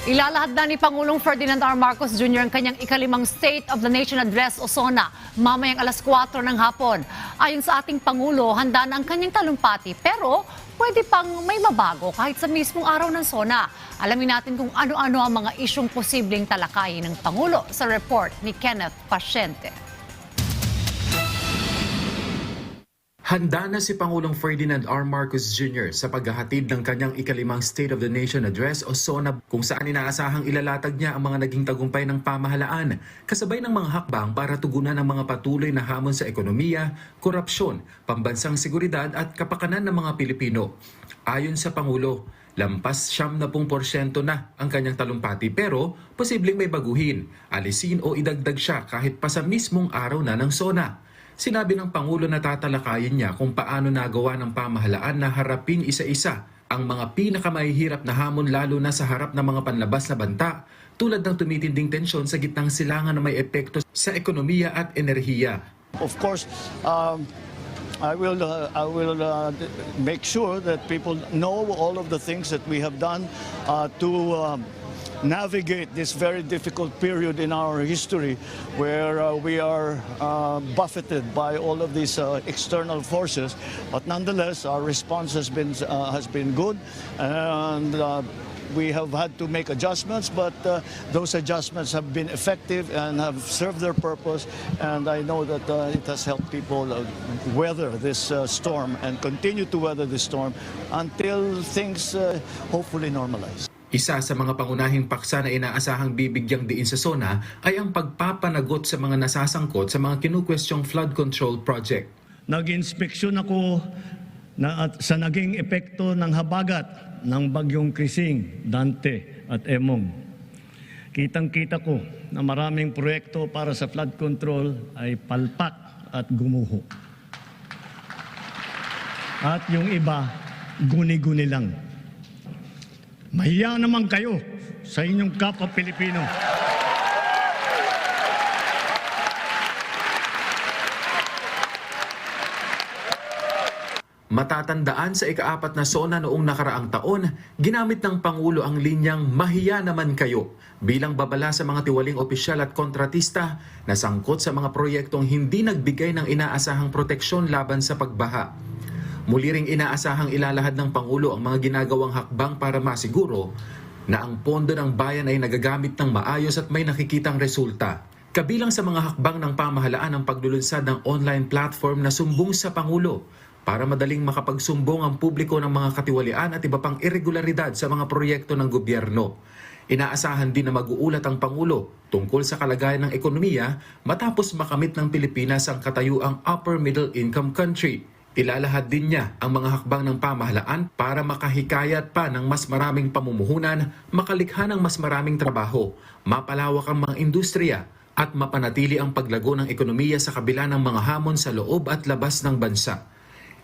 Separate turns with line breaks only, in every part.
Ilalahad na ni Pangulong Ferdinand R. Marcos Jr. ang kanyang ikalimang State of the Nation Address o SONA mamayang alas 4 ng hapon. Ayon sa ating Pangulo, handa na ang kanyang talumpati pero pwede pang may mabago kahit sa mismong araw ng SONA. Alamin natin kung ano-ano ang mga isyong posibleng talakayin ng Pangulo sa report ni Kenneth Pasyente.
Handa na si Pangulong Ferdinand R. Marcos Jr. sa paghahatid ng kanyang ikalimang State of the Nation Address o SONA kung saan inaasahang ilalatag niya ang mga naging tagumpay ng pamahalaan kasabay ng mga hakbang para tugunan ang mga patuloy na hamon sa ekonomiya, korupsyon, pambansang seguridad at kapakanan ng mga Pilipino. Ayon sa Pangulo, lampas 70% na ang kanyang talumpati pero posibleng may baguhin, alisin o idagdag siya kahit pa sa mismong araw na ng SONA. Sinabi ng Pangulo na tatalakayin niya kung paano nagawa ng pamahalaan na harapin isa-isa ang mga pinakamahihirap na hamon lalo na sa harap ng mga panlabas na banta tulad ng tumitinding tensyon sa gitnang silangan na may epekto sa ekonomiya at enerhiya.
Of course, I will make sure that people know all of the things that we have done to navigate this very difficult period in our history where we are buffeted by all of these external forces, but nonetheless our response has been good, and we have had to make adjustments, but those adjustments have been effective and have served their purpose, and I know that it has helped people weather this storm and continue to weather this storm until things hopefully normalize.
Isa sa mga pangunahing paksa na inaasahang bibigyang diin sa SONA ay ang pagpapanagot sa mga nasasangkot sa mga kinukwestyong flood control project.
Nag-inspeksyon ako sa naging epekto ng habagat ng bagyong Krising, Dante at Emong. Kitang-kita ko na maraming proyekto para sa flood control ay palpak at gumuho. At yung iba, guni-guni lang. Mahiya naman kayo sa inyong kapwa Pilipino.
Matatandaan sa ika-4 na SONA noong nakaraang taon, ginamit ng Pangulo ang linyang "Mahiya naman kayo" bilang babala sa mga tiwaling opisyal at kontratista na sangkot sa mga proyektong hindi nagbigay ng inaasahang proteksyon laban sa pagbaha. Muli ring inaasahang ilalahad ng Pangulo ang mga ginagawang hakbang para masiguro na ang pondo ng bayan ay nagagamit ng maayos at may nakikitang resulta. Kabilang sa mga hakbang ng pamahalaan ang paglulunsad ng online platform na Sumbong sa Pangulo para madaling makapagsumbong ang publiko ng mga katiwalian at iba pang irregularidad sa mga proyekto ng gobyerno. Inaasahan din na mag-uulat ang Pangulo tungkol sa kalagayan ng ekonomiya matapos makamit ng Pilipinas ang katayuang upper middle income country. Ilalahad din niya ang mga hakbang ng pamahalaan para makahikayat pa ng mas maraming pamumuhunan, makalikha ng mas maraming trabaho, mapalawak ang mga industriya at mapanatili ang paglago ng ekonomiya sa kabila ng mga hamon sa loob at labas ng bansa.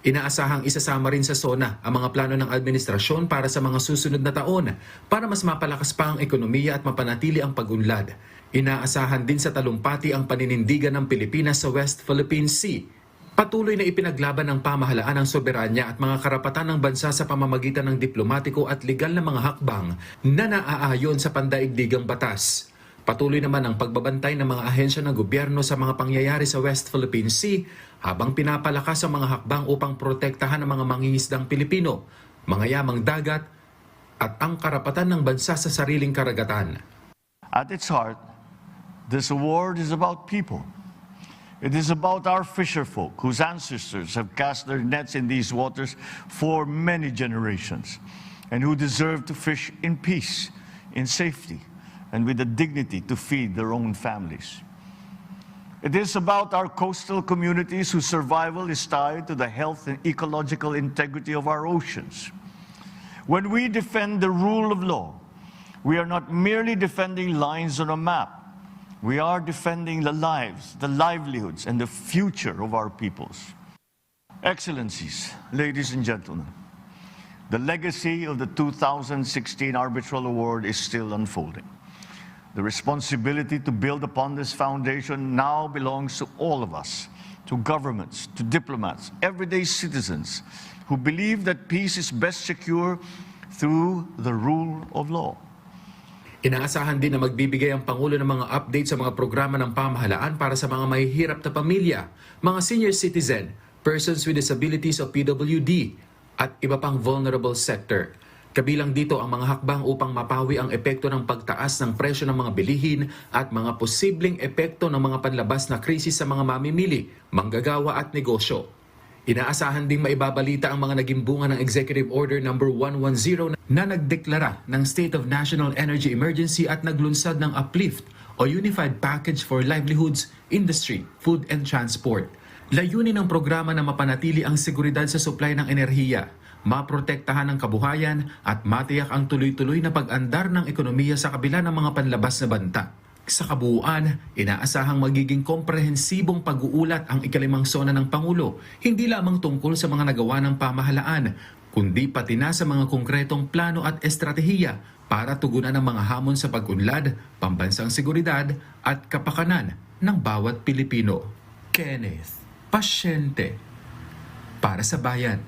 Inaasahang isasama rin sa SONA ang mga plano ng administrasyon para sa mga susunod na taon para mas mapalakas pa ang ekonomiya at mapanatili ang pag-unlad. Inaasahan din sa talumpati ang paninindigan ng Pilipinas sa West Philippine Sea. Patuloy na ipinaglaban ng pamahalaan ang soberanya at mga karapatan ng bansa sa pamamagitan ng diplomatiko at legal na mga hakbang na naaayon sa pandaigdigang batas. Patuloy naman ang pagbabantay ng mga ahensya ng gobyerno sa mga pangyayari sa West Philippine Sea habang pinapalakas ang mga hakbang upang protektahan ang mga mangingisdang Pilipino, mga yamang dagat at ang karapatan ng bansa sa sariling karagatan.
At its heart, this award is about people. It is about our fisherfolk whose ancestors have cast their nets in these waters for many generations and who deserve to fish in peace, in safety, and with the dignity to feed their own families. It is about our coastal communities whose survival is tied to the health and ecological integrity of our oceans. When we defend the rule of law, we are not merely defending lines on a map. We are defending the lives, the livelihoods, and the future of our peoples. Excellencies, ladies and gentlemen, the legacy of the 2016 Arbitral Award is still unfolding. The responsibility to build upon this foundation now belongs to all of us, to governments, to diplomats, everyday citizens who believe that peace is best secured through the rule of law.
Inaasahan din na magbibigay ang Pangulo ng mga update sa mga programa ng pamahalaan para sa mga mahihirap na pamilya, mga senior citizen, persons with disabilities o PWD, at iba pang vulnerable sector. Kabilang dito ang mga hakbang upang mapawi ang epekto ng pagtaas ng presyo ng mga bilihin at mga posibleng epekto ng mga panlabas na krisis sa mga mamimili, manggagawa at negosyo. Inaasahan ding maibabalita ang mga naging bunga ng Executive Order No. 110 na nagdeklara ng State of National Energy Emergency at naglunsad ng UPLIFT o Unified Package for Livelihoods, Industry, Food and Transport. Layunin ng programa na mapanatili ang seguridad sa supply ng enerhiya, maprotektahan ang kabuhayan at matiyak ang tuloy-tuloy na pag-andar ng ekonomiya sa kabila ng mga panlabas na banta. Sa kabuuan, inaasahang magiging komprehensibong pag-uulat ang ikalimang sona ng Pangulo, hindi lamang tungkol sa mga nagawa ng pamahalaan, kundi pati na sa mga konkretong plano at estratehiya para tugunan ang mga hamon sa pag-unlad, pambansang seguridad at kapakanan ng bawat Pilipino. Kenneth Pasyente, para sa bayan.